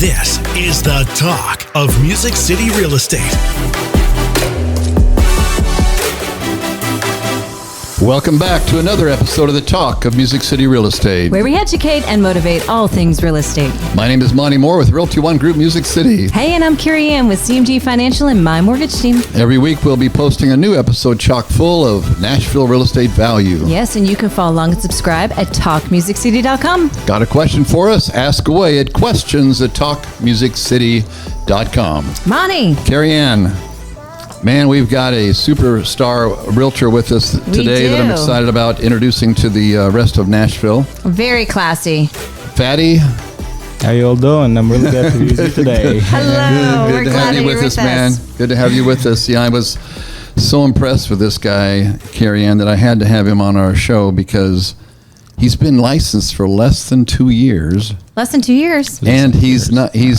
This is the talk of Music City Real Estate. Welcome back to another episode of the Talk of Music City Real Estate, where we educate and motivate all things real estate. My name is Monty Moore with Realty One Group Music City. Hey, and I'm Carey Ann with CMG Financial and my mortgage team. Every week we'll be posting a new episode chock full of Nashville real estate value. Yes, and you can follow along and subscribe at talkmusiccity.com. Got a question for us? Ask away at questions@talkmusiccity.com. Monty. Carey Ann. Man, we've got a superstar realtor with us today that I'm excited about introducing to the rest of Nashville. Very classy. Fady. How you all doing? I'm really glad to be with you today. Hello. Good to have you with us, man. Good to have you with us. Yeah, I was so impressed with this guy, Carey Ann, that I had to have him on our show because he's been licensed for less than 2 years. Less than 2 years. And he's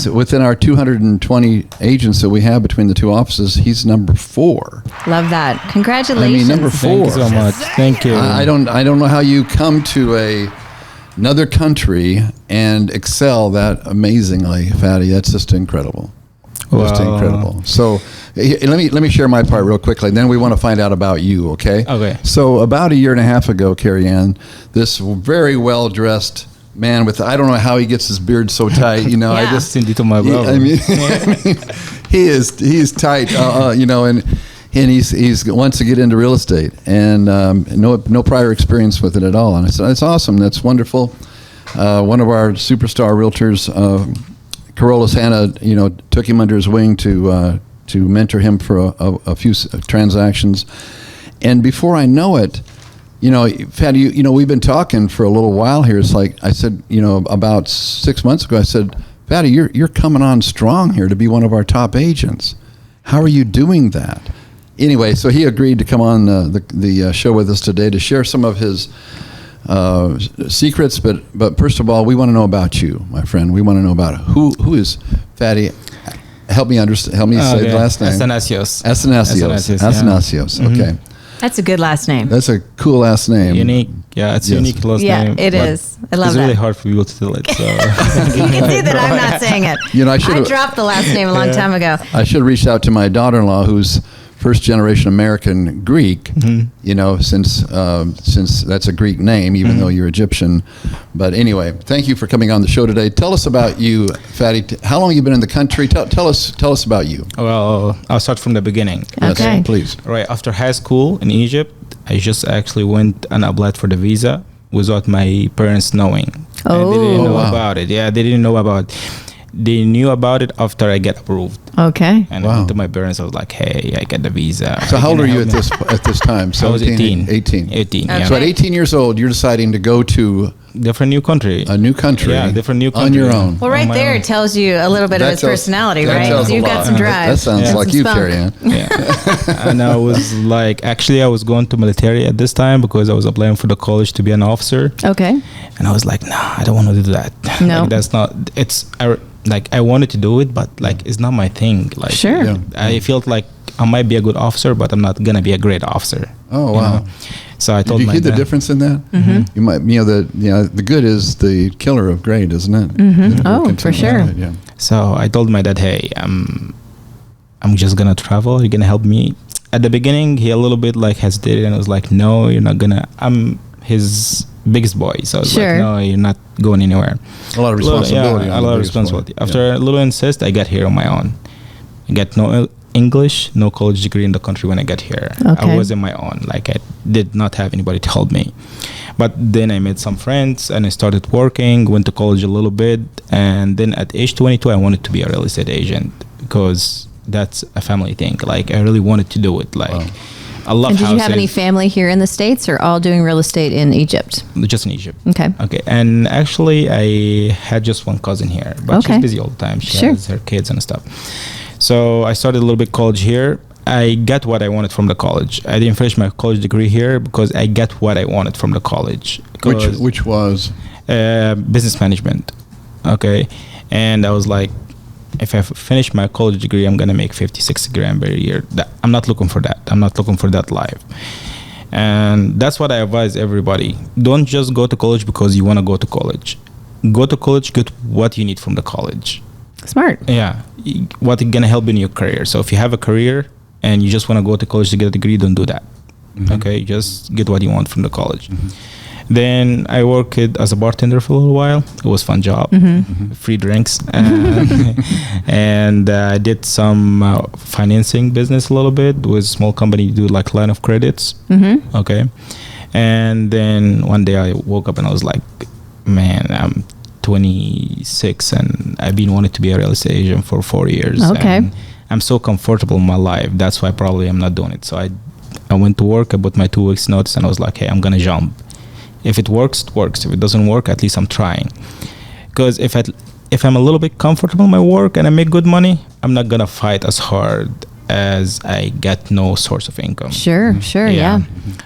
within our 220 agents that we have between the two offices, he's number 4. Love that. Congratulations. I mean, number 4. Thank you so much. Thank you. I don't know how you come to another country and excel that amazingly, Fady. That's just incredible. Just incredible. So let me share my part real quickly. Then we want to find out about you, okay? Okay. So about a year and a half ago, Carey Ann, this very well-dressed man with, I don't know how he gets his beard so tight, you know. Yeah. I just Send it to my brother. I mean, he is tight, you know, and he's wants to get into real estate and no prior experience with it at all. And it's awesome. That's wonderful. One of our superstar realtors, Carolus Hanna, you know, took him under his wing to mentor him for a few transactions. And before I know it, you know, Fady, you know, we've been talking for a little while here. It's like I said, you know, about 6 months ago, I said, Fady, you're coming on strong here to be one of our top agents. How are you doing that? Anyway, so he agreed to come on the show with us today to share some of his secrets. But first of all, we want to know about you, my friend. We want to know about who is Fady. Help me say the last name. Athanasyous. Athanasyous. Yeah. Okay. That's a good last name. That's a cool last name. Unique. Yeah, it's Yes. unique last name. Yeah, it is. I love it's that. really hard for people to tell it. So. You can see that I'm not saying it. You know, I dropped the last name a long time ago. I should have reached out to my daughter-in-law, who's first-generation American Greek. You know, since that's a Greek name, even though you're Egyptian. But anyway, thank you for coming on the show today. Tell us about you, Fady. How long have you been in the country? Tell us about you. Well, I'll start from the beginning. Okay. Yes, please. Right after high school in Egypt, I just actually went and applied for the visa without my parents knowing. Oh. And they didn't know Wow. about it. Yeah, they didn't know about it. They knew about it after I get approved. Okay. And I Wow. went to my parents. I was like, "Hey, I get the visa." So how old are you at at this time? I was 18. 18. 18. Okay. Yeah. So at 18 years old, you're deciding to go to Different new country. a new country. Yeah, different new country. On your own. Well, right On my there own. it tells you a little bit of That his tells- personality, that right? tells So a you've got lot. some drive. That sounds Yeah. like Some you, spunk. Carey Ann. Yeah. And I was like, actually, I was going to military at this time because I was applying for the college to be an officer. Okay. And I was like, nah, I don't want to do that. No. Like, that's not, I wanted to do it, but like, it's not my thing. Like, Sure. Yeah. I felt like I might be a good officer, but I'm not going to be a great officer. Oh, you wow. know? So I Did told you my hear the dad- difference in that? You might, the good is the killer of great, isn't it? Oh, for sure. Yeah. So I told my dad, hey, I'm just gonna travel. You're gonna help me. At the beginning, he a little bit like hesitated and was like, no, you're not gonna. I'm his biggest boy, so I was Sure. like, no, you're not going anywhere. A lot of responsibility. Yeah, on a the lot of biggest responsibility. one. After a little insist, I got here on my own. I got no English, no college degree in the country when I got here. Okay. I was on my own. Like I did not have anybody to help me. But then I made some friends and I started working, went to college a little bit. And then at age 22, I wanted to be a real estate agent because that's a family thing. Like I really wanted to do it. Like Wow. I love And did houses. you have any family here in the States or all doing real estate in Egypt? Just in Egypt. Okay. Okay. And actually, I had just one cousin here, but Okay. she's busy all the time. She Sure. has her kids and stuff. So I started a little bit college here. I got what I wanted from the college. I didn't finish my college degree here because I got what I wanted from the college. Which was? Business management. Okay. And I was like, if I finish my college degree, I'm going to make 50, 60 grand per year. I'm not looking for that. I'm not looking for that life. And that's what I advise everybody. Don't just go to college because you want to go to college. Go to college, get what you need from the college. Smart. Yeah. What is going to help in your career. So if you have a career and you just want to go to college to get a degree, don't do that. Okay, just get what you want from the college. Then I worked as a bartender for a little while. It was a fun job, free drinks, and I did some financing business a little bit with a small company, do like line of credits. Okay, and then one day I woke up and I was like, man, I'm 26 and I've been wanting to be a real estate agent for 4 years. Okay. And I'm so comfortable in my life. That's why probably I'm not doing it. So I went to work, I put my 2 weeks notice and I was like, hey, I'm going to jump. If it works, it works. If it doesn't work, at least I'm trying. Because if I'm a little bit comfortable in my work and I make good money, I'm not going to fight as hard as I get no source of income. Sure, yeah.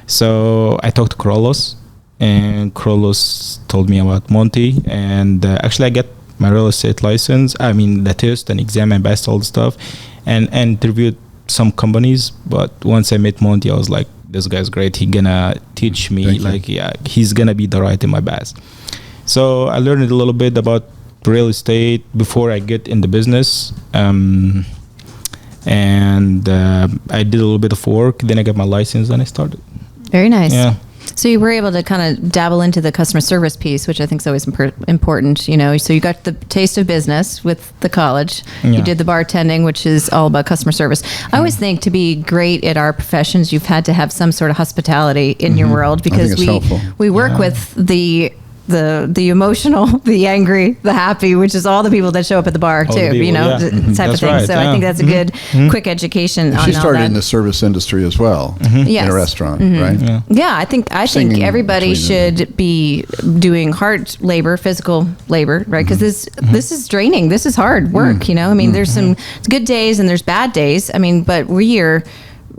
So I talked to Carlos, and Carlos told me about Monty. And actually, I got my real estate license. I mean, the test and exam, I passed all the stuff and interviewed some companies. But once I met Monty, I was like, this guy's great. He's gonna teach me. He's gonna be the right in my best. So I learned a little bit about real estate before I get in the business. And I did a little bit of work. Then I got my license and I started. Very nice. Yeah. So you were able to kind of dabble into the customer service piece, which I think is always important, you know. So you got the taste of business with the college. Yeah. You did the bartending, which is all about customer service. I always think to be great at our professions, you've had to have some sort of hospitality in your world, because we work with the emotional, the angry, the happy, which is all the people that show up at the bar all too, people, you know, type of thing. Right, so I think that's a good quick education on She started all that. in the service industry as well, Yes. in a restaurant, right? Yeah, I think Singing everybody between should be doing hard labor, physical labor, right? Because this is draining. This is hard work, you know. I mean, there's some good days and there's bad days. I mean, but we are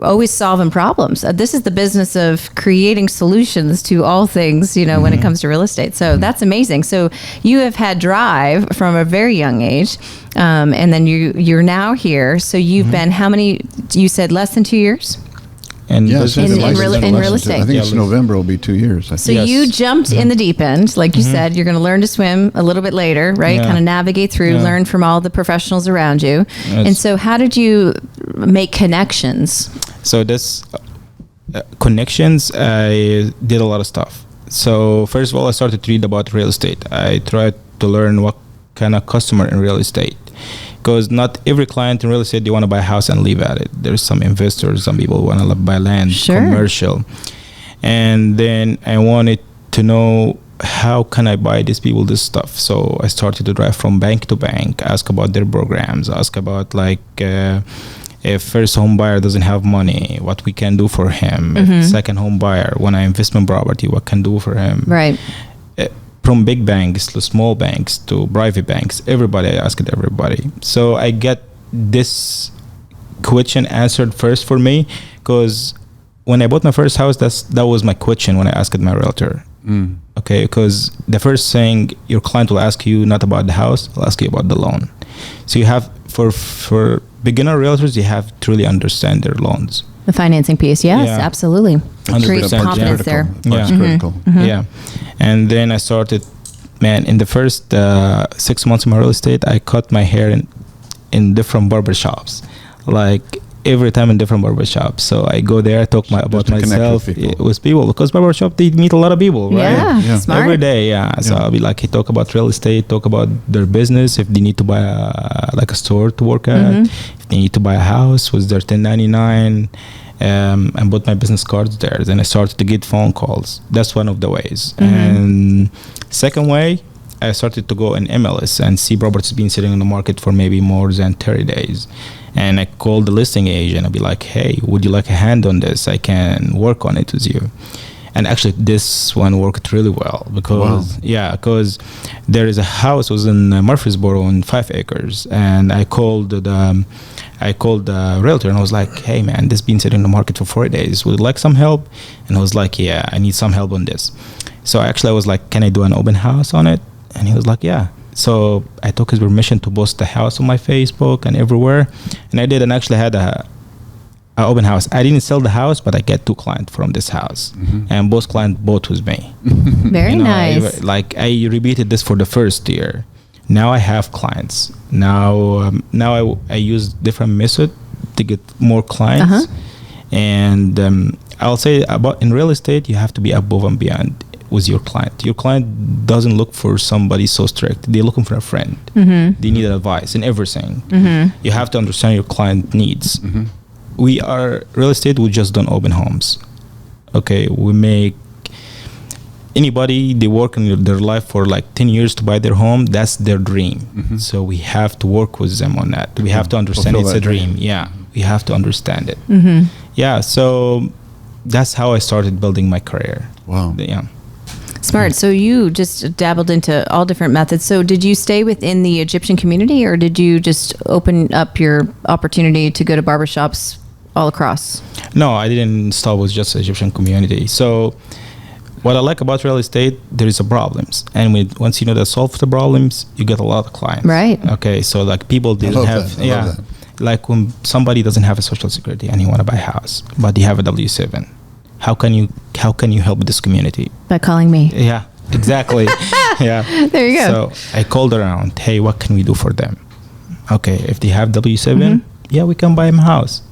always solving problems. This is the business of creating solutions to all things, you know, when it comes to real estate. So that's amazing. So you have had drive from a very young age, and then you're now here. So you've been how many? You said less than 2 years. And Yes, in real estate. I think it's November will be 2 years. So you jumped in the deep end, like you said. You're going to learn to swim a little bit later, right? Yeah. Kind of navigate through, learn from all the professionals around you. Yes. And so, how did you make connections? So this connections, I did a lot of stuff. So first of all, I started to read about real estate. I tried to learn what kind of customer in real estate, because not every client in real estate, they want to buy a house and live at it. There's some investors, some people want to buy land, commercial. And then I wanted to know, how can I buy these people this stuff? So I started to drive from bank to bank, ask about their programs, ask about like if first home buyer doesn't have money, what we can do for him. If second home buyer want an investment property, what can do for him. Right. From big banks to small banks to private banks, everybody, I asked everybody. So I get this question answered first for me, because when I bought my first house, that was my question when I asked my realtor. Okay, because the first thing your client will ask you, not about the house, they'll ask you about the loan. So you have, for beginner realtors, you have to really understand their loans. The financing piece, yes, absolutely. Great confidence there. That's critical. Yeah. And then I started, in the first 6 months of my real estate, I cut my hair in different barber shops. Like every time in different barber shops. So I go there, talk about myself with people, because barber shop, they meet a lot every day. Yeah, smart. Every day, So I'll be like, hey, talk about real estate, talk about their business, if they need to buy a store to work at, if they need to buy a house, was their 1099, and put my business cards there. Then I started to get phone calls. That's one of the ways. And second way, I started to go in MLS and see properties being sitting on the market for maybe more than 30 days. And I called the listing agent. I'd be like, hey, would you like a hand on this? I can work on it with you. And actually, this one worked really well, because because there is a house was in Murfreesboro on 5 acres, and I called the realtor and I was like, hey man, this been sitting in the market for 4 days. Would you like some help? And I was like, yeah, I need some help on this. So actually, I was like, can I do an open house on it? And he was like, yeah. So I took his permission to post the house on my Facebook and everywhere, and I did, and actually had a open house. I didn't sell the house, but I get 2 clients from this house, and both clients bought with me. Very nice. I repeated this for the first year. Now I have clients. Now I use different method to get more clients. And I'll say about in real estate, you have to be above and beyond with your client. Your client doesn't look for somebody so strict. They're looking for a friend. They need advice in everything. You have to understand your client needs. We are real estate. We just don't open homes. Okay, we make anybody, they work in their life for like 10 years to buy their home. That's their dream. So we have to work with them on that. We have to understand it's a dream. Yeah, we have to understand it. Yeah, so that's how I started building my career. Wow. Yeah. Smart. So you just dabbled into all different methods. So did you stay within the Egyptian community, or did you just open up your opportunity to go to barbershops all across? No, I didn't start with just the Egyptian community. So what I like about real estate, there is a problems, and once you know that solve the problems, you get a lot of clients. Right. Okay. So like people didn't have, like when somebody doesn't have a social security and he want to buy a house, but they have a W-7. How can you help this community? By calling me. Yeah, exactly. Yeah. There you go. So I called around. Hey, what can we do for them? Okay, if they have W-7, yeah, we can buy them a house.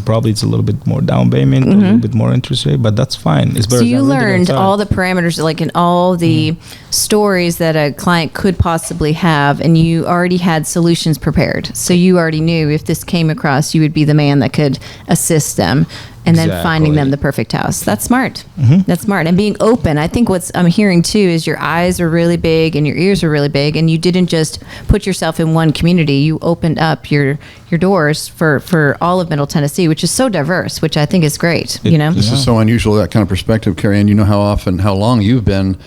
Probably it's a little bit more down payment, a little bit more interest rate, but that's fine. It's better. So you learned all the parameters, like in all the stories that a client could possibly have, and you already had solutions prepared. So you already knew if this came across, you would be the man that could assist them. And then finding them the perfect house. That's smart. That's smart. And being open. I think what's I'm hearing too is your eyes are really big and your ears are really big, and you didn't just put yourself in one community. You opened up your doors for all of Middle Tennessee, which is so diverse, which I think is great. This is so unusual, that kind of perspective, Carey Ann. You know how long you've been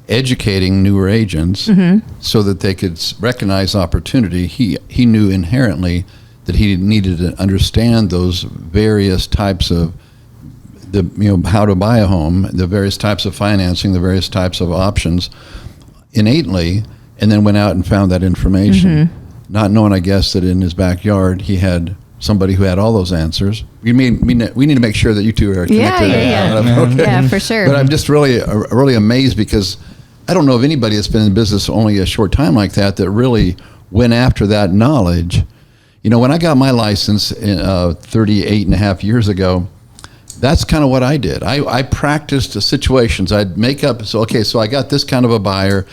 educating newer agents so that they could recognize opportunity. He knew inherently that he needed to understand those various types of how to buy a home, the various types of financing, the various types of options innately, and then went out and found that information, not knowing, I guess, that in his backyard he had somebody who had all those answers. We need to make sure that you two are connected. Yeah, for sure. But I'm just really amazed, because I don't know of anybody that's been in business only a short time like that really went after that knowledge. When I got my license 38 and a half years ago, that's kind of what I did. I practiced situations. I'd make up, so I got this kind of a buyer,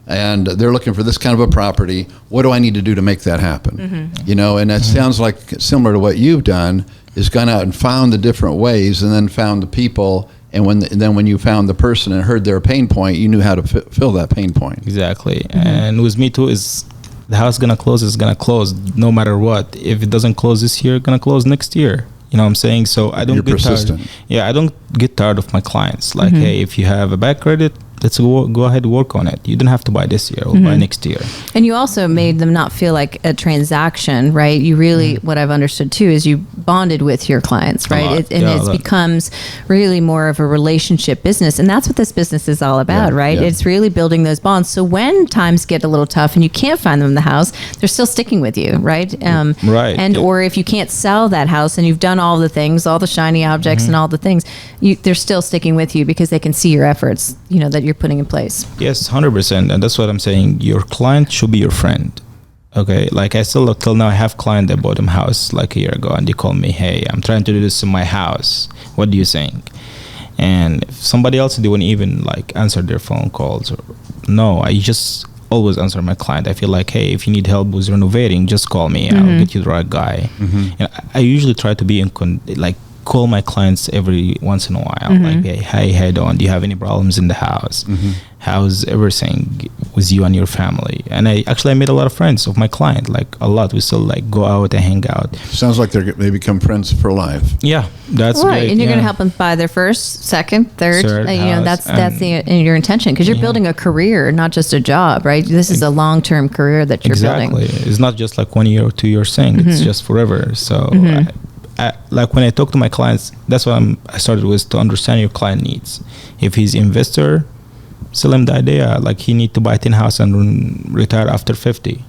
and they're looking for this kind of a property. What do I need to do to make that happen? And that sounds like similar to what you've done, is gone out and found the different ways, and then found the people, and then when you found the person and heard their pain point, you knew how to fill that pain point. Exactly. And with me too is, the house gonna close is gonna close no matter what. If it doesn't close this year, gonna close next year. You know what I'm saying? So I don't get persistent. tired. Yeah, I don't get tired of my clients. Like, hey, if you have a bad credit, let's go ahead and work on it. You don't have to buy this year or buy next year. And you also made them not feel like a transaction, right? You really, what I've understood too, is you bonded with your clients, right? It becomes really more of a relationship business. And that's what this business is all about, right? Yeah. It's really building those bonds. So when times get a little tough and you can't find them in the house, they're still sticking with you, right? Right. And or if you can't sell that house and you've done all the things, all the shiny objects and all the things, they're still sticking with you because they can see your efforts, that you're putting in place. Yes, 100%. And that's what I'm saying. Your client should be your friend. Okay. Like I still, till now, I have client that bought a house like a year ago, and they call me, hey, I'm trying to do this in my house. What do you think? And if somebody else, they wouldn't even like answer their phone calls. No, I just always answer my client. I feel like, hey, if you need help with renovating, just call me and I'll get you the right guy. And I usually try to be call my clients every once in a while, like, hey, how you doing? Do you have any problems in the house? How's everything with you and your family? And I made a lot of friends of my client, like a lot. We still like go out and hang out. Sounds like they become friends for life. Yeah, that's right. great. And you're going to help them buy their first, second, third. That's your intention, because you're building a career, not just a job, right? This is a long-term career that you're building. Exactly. It's not just like 1 year or 2 years thing. It's just forever. So. Like when I talk to my clients, that's what I started with, to understand your client needs. If he's investor, sell him the idea, like he need to buy 10 house and retire after 50.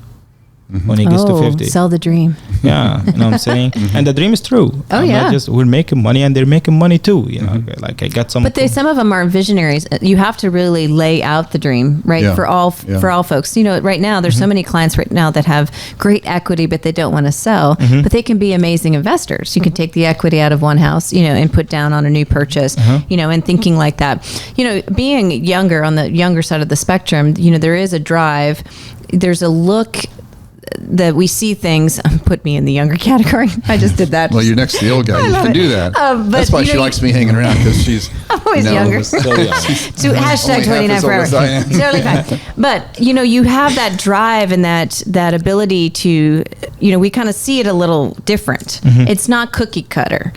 when he gets to 50. Sell the dream. Yeah, you know what I'm saying? And the dream is true. Oh, I'm yeah. not just, we're making money and they're making money too. You know, like I got some. But some of them aren't visionaries. You have to really lay out the dream, right? Yeah. For all folks. You know, right now there's so many clients right now that have great equity, but they don't want to sell. But they can be amazing investors. You can take the equity out of one house, you know, and put down on a new purchase. You know, and thinking like that. You know, being younger on the younger side of the spectrum, you know, there is a drive. There's a look that we see things. Put me in the younger category. I just did that. Well, you're next to the old guy. You can do that. But, that's why she likes me hanging around, because she's always younger. So young. So hashtag only 29 half as old forever. as I am. Totally fine. But you know, you have that drive and that ability to, you know, we kind of see it a little different. It's not cookie cutter.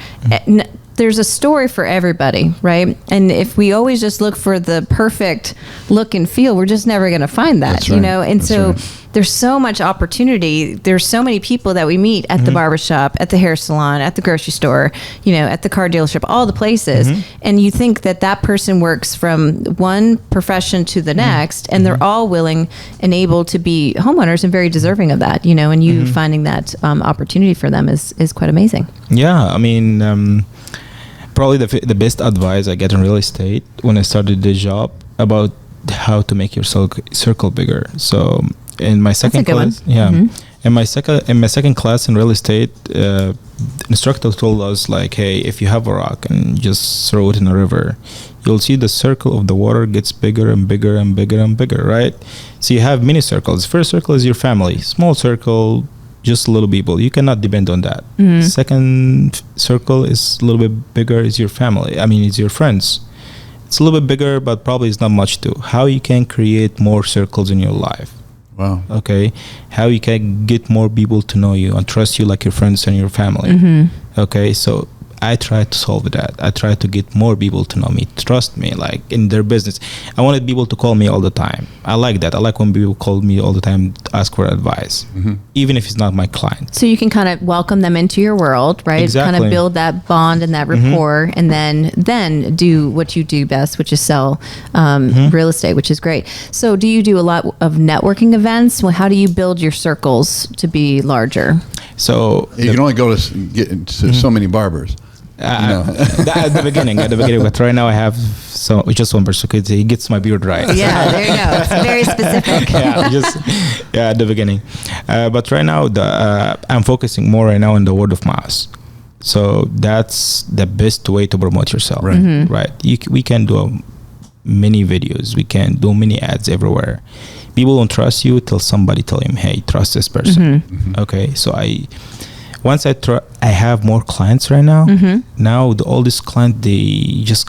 There's a story for everybody, right? And if we always just look for the perfect look and feel, we're just never going to find that, That's you right. know? And That's so right. there's so much opportunity. There's so many people that we meet at the barbershop, at the hair salon, at the grocery store, you know, at the car dealership, all the places. And you think that that person works from one profession to the next, and they're all willing and able to be homeowners and very deserving of that, you know, and you finding that opportunity for them is quite amazing. Yeah, I mean, probably the best advice I get in real estate when I started the job about how to make your circle bigger. So in my second class, in my second class in real estate, the instructor told us, like, hey, if you have a rock and just throw it in a river, you'll see the circle of the water gets bigger and bigger and bigger and bigger, right? So you have many circles. First circle is your family, small circle, just little people. You cannot depend on that. Second circle is a little bit bigger, is your family. I mean, it's your friends. It's a little bit bigger, but probably it's not much too. How you can create more circles in your life. Wow. Okay. How you can get more people to know you and trust you like your friends and your family. Okay. So I try to solve that. I try to get more people to know me, trust me, like in their business. I wanted people to call me all the time. I like that. I like when people call me all the time to ask for advice, even if it's not my client. So you can kind of welcome them into your world, right? Exactly. Kind of build that bond and that rapport, and then do what you do best, which is sell real estate, which is great. So do you do a lot of networking events? Well, how do you build your circles to be larger? So You can only go to so many barbers. at the beginning, but right now I have just one person because he gets my beard right. Yeah, there you go. It's very specific. At the beginning, but right now I'm focusing more right now on the word of mouth. So that's the best way to promote yourself, right? Right. We can do many videos, we can do many ads everywhere. People don't trust you till somebody tell him, hey, trust this person. Okay, so once I have more clients right now. Now all these clients, they just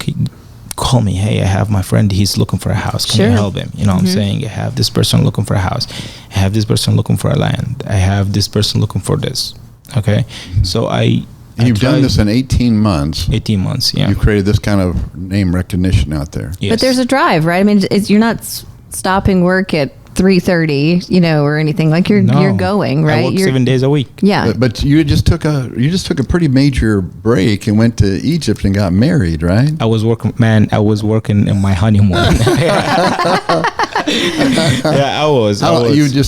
call me, hey, I have my friend, he's looking for a house, can you help him? You know what I'm saying? I have this person looking for a house, I have this person looking for a land, I have this person looking for this. Okay, so You've done this in 18 months. 18 months, yeah. You've created this kind of name recognition out there. Yes. But there's a drive, right? I mean, you're not stopping work at 3:30, you know, or anything. Like you're going, right? I work 7 days a week. Yeah. But you just took a pretty major break and went to Egypt and got married, right? I was working in my honeymoon. Yeah, I was.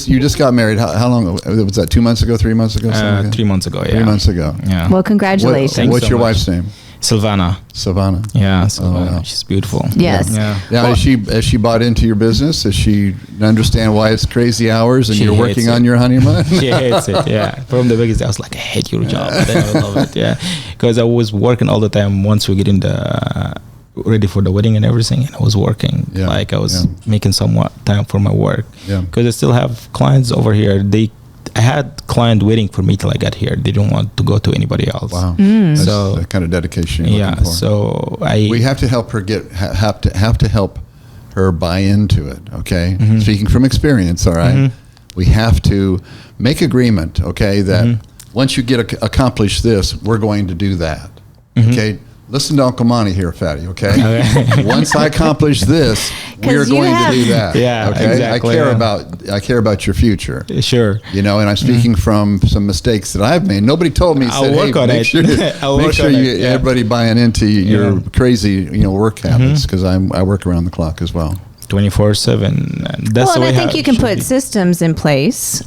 You just got married. How long was that? 2 months ago? 3 months ago? 3 months ago. Yeah. 3 months ago. Yeah. Well, congratulations. Thanks What's so your much. wife's name? Savannah. Savannah. Yeah, Savannah. wow. She's beautiful. Yes. Yeah. Now, has she bought into your business? Does she understand why it's crazy hours and She you're hates working it. on your honeymoon? She hates it. Yeah. From the beginning, I was like, I hate your job. But then I love it. Yeah. Because I was working all the time. Once we get in ready for the wedding and everything, and I was working. Yeah, Like I was yeah. making somewhat time for my work. Yeah. Because I still have clients over here. I had client waiting for me till I got here. They didn't want to go to anybody else. Wow. That's So- the kind of dedication you're Yeah. looking for. So We have to help her have to help her buy into it. Okay. Speaking from experience. All right. We have to make agreement. Okay. That once you get accomplish this, we're going to do that. Okay. Listen to Uncle Monty here, Fady, okay? Once I accomplish this, we're going to do that. Yeah, okay? exactly, I care about your future. Sure. You know, and I'm speaking from some mistakes that I've made. Nobody told me. I'll Said, work hey, on make it. sure, I'll make work sure on you it, yeah. everybody buying into your crazy, work habits because I work around the clock as well. 24/7. That's well, the way and I think you can it should put be. systems in place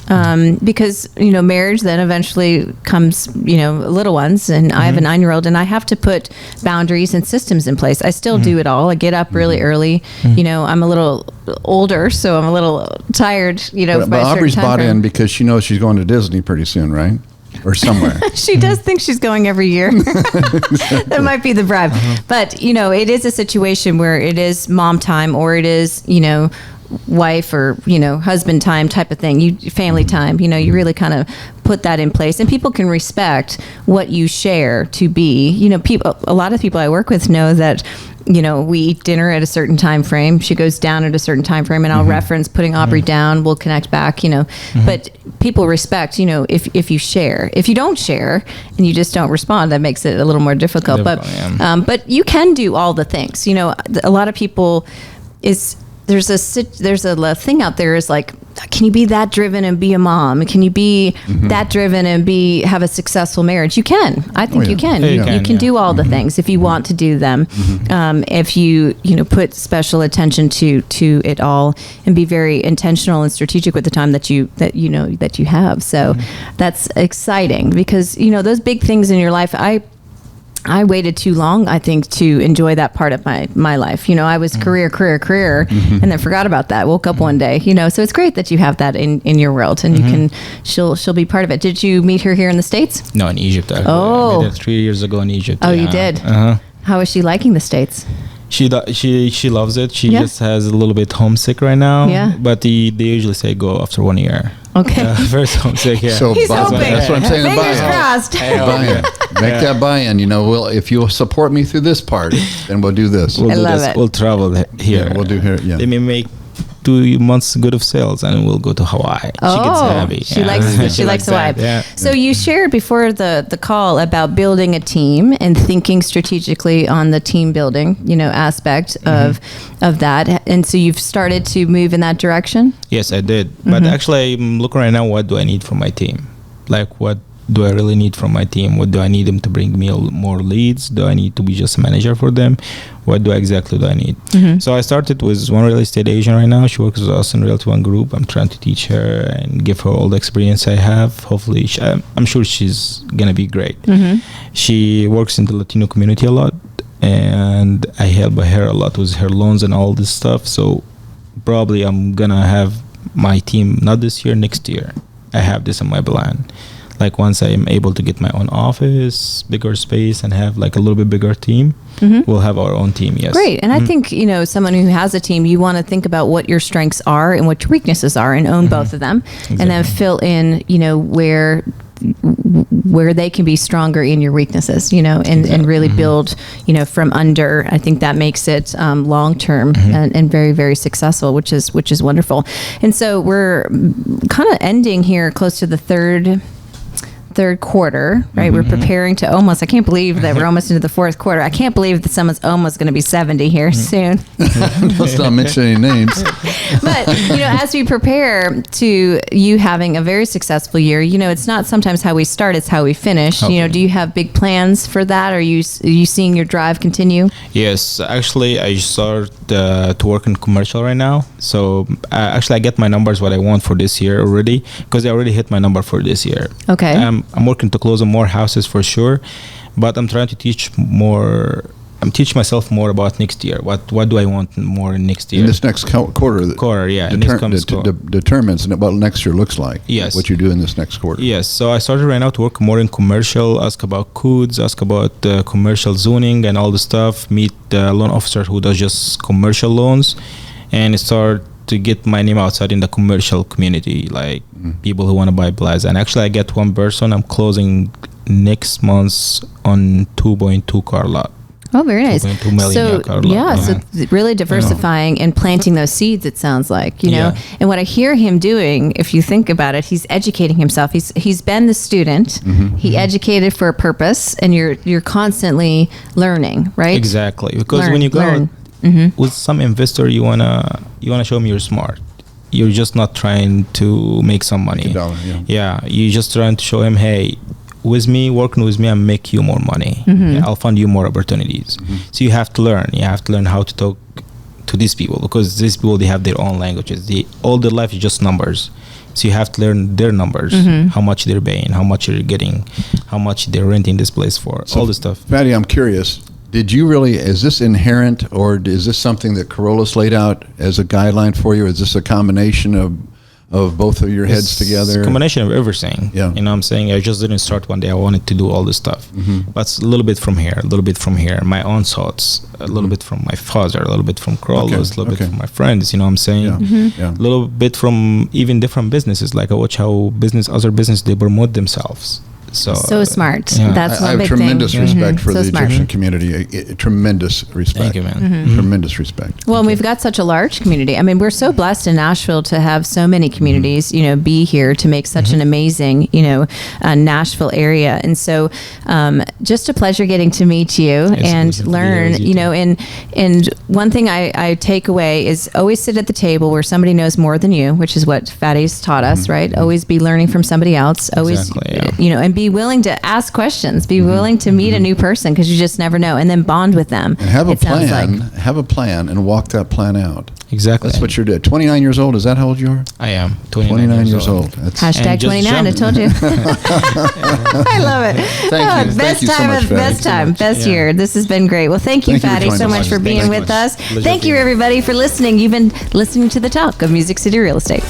because marriage then eventually comes little ones, and I have a 9-year-old, and I have to put boundaries and systems in place. I still do it all. I get up really early. I'm a little older, so I'm a little tired. But by a certain Aubrey's time bought frame. in because she knows she's going to Disney pretty soon, right? Or somewhere. She does think she's going every year. That might be the bribe. But, it is a situation where it is mom time, or it is, wife or, husband time type of thing, family time, you really kind of put that in place, and people can respect what you share to be, a lot of people I work with know that, we eat dinner at a certain time frame. She goes down at a certain time frame, and I'll reference putting Aubrey down. We'll connect back, but people respect, if you share. If you don't share and you just don't respond, that makes it a little more difficult. But you can do all the things. A lot of people there's a thing out there is like, can you be that driven and be a mom? Can you be that driven and have a successful marriage? You can. I think you can. Yeah, You can do all the things if you want to do them. If you put special attention to it all and be very intentional and strategic with the time that you have. So that's exciting because those big things in your life. I waited too long, I think, to enjoy that part of my life. I was career, and then forgot about that. Woke up one day, so it's great that you have that in your world, and she'll be part of it. Did you meet her here in the States? No, in Egypt. Actually. Oh. I met her 3 years ago in Egypt. Oh, you did? How is she liking the States? She loves it. She just has a little bit homesick right now. Yeah. But they usually say go after 1 year. Okay. First homesick, yeah. So He's hoping. that's what I'm saying. Fingers crossed. Buy-in. Make that buy-in. If you'll support me through this part, then we'll do this. We'll I do love this. it. We'll travel here. Yeah, we'll do here. Yeah. Let me make 2 months good of sales, and we'll go to Hawaii. She gets happy. She likes Hawaii. that, yeah. So you shared before the call about building a team and thinking strategically on the team building, aspect of that. And so you've started to move in that direction? Yes, I did. But actually, I'm looking right now, what do I need from my team? Like, what do I really need from my team? What do I need them to bring me more leads? Do I need to be just a manager for them? What do I need? So I started with one real estate agent right now. She works with us in Realty One Group. I'm trying to teach her and give her all the experience I have. Hopefully, I'm sure she's going to be great. She works in the Latino community a lot, and I help her a lot with her loans and all this stuff. So probably I'm going to have my team, not this year, next year. I have this in my plan. Like once I'm able to get my own office, bigger space, and have like a little bit bigger team, we'll have our own team. Yes. Great. And I think, someone who has a team, you want to think about what your strengths are and what your weaknesses are and own both of them. Exactly. And then fill in, where they can be stronger in your weaknesses, and really build, from under. I think that makes it long-term and very, very successful, which is wonderful. And so we're kind of ending here close to the third quarter, right? We're preparing to I can't believe that we're almost into the fourth quarter. I can't believe that someone's almost going to be 70 here soon. Let's not mention any names. But, as we prepare to you having a very successful year, it's not sometimes how we start, it's how we finish. Okay. Do you have big plans for that? Are you seeing your drive continue? Yes, actually, I started to work in commercial right now. So actually, I get my numbers what I want for this year already, because I already hit my number for this year. Okay. I'm working to close on more houses for sure, but I'm trying to teach myself more about next year. What do I want more in next year? In this next quarter. Determines what next year looks like. Yes. What you do in this next quarter. Yes. So I started right now to work more in commercial, ask about codes, ask about commercial zoning and all the stuff, meet the loan officer who does just commercial loans, and start to get my name outside in the commercial community, like people who want to buy plaza. And actually I get one person, I'm closing next month on 2.2 car lot. Oh, very nice. 2.2 million car lot. So really diversifying and planting those seeds, it sounds like, Yeah. And what I hear him doing, if you think about it, he's educating himself. He's been the student. He educated for a purpose, and you're constantly learning, right? Exactly. Because when you go with some investor, you wanna show him you're smart. You're just not trying to make some money. You're just trying to show him, hey, working with me, I'll make you more money. I'll fund you more opportunities. So you have to learn. You have to learn how to talk to these people, because these people, they have their own languages. All their life is just numbers. So you have to learn their numbers, how much they're paying, how much you're getting, how much they're renting this place for, all this stuff. Fady, I'm curious. Did you really, is this inherent, or is this something that Corollas laid out as a guideline for you? Or is this a combination of both of your heads together? It's a combination of everything. Yeah. You know what I'm saying? I just didn't start one day. I wanted to do all this stuff. But it's a little bit from here, a little bit from here, my own thoughts, a little bit from my father, a little bit from Corollas, a little bit from my friends, you know what I'm saying? Yeah. A little bit from even different businesses. Like I watch how other business, they promote themselves. So smart. Yeah. That's I one have big tremendous thing. respect for So the smart. Egyptian community. Tremendous respect. Thank you, man. Tremendous respect. Well, and we've got such a large community. I mean, we're so blessed in Nashville to have so many communities, you know, be here to make such an amazing, you know, Nashville area. And so, just a pleasure getting to meet you and pleasure to be here learn, with you you know, and one thing I take away is always sit at the table where somebody knows more than you, which is what Fady's taught us, right? Always be learning from somebody else. Always, Exactly, yeah. you know, and be willing to ask questions, be willing to meet a new person, because you just never know, and then bond with them. And have a it sounds plan. like. Have a plan and walk that plan out. Exactly. That's what you're doing. 29 years old. Is that how old you are? I am 29 years old. That's Hashtag And just 29. I jump. told you. I love it. Thank you. Best Thank you so time much, of Fady. best time, Thank best Yeah. year. This has been great. Well, thank you, Thank you for Fady, so joining much us. for being Thank you with so us. much. Pleasure Thank to you, be here. everybody, for listening. You've been listening to The Talk of Music City Real Estate.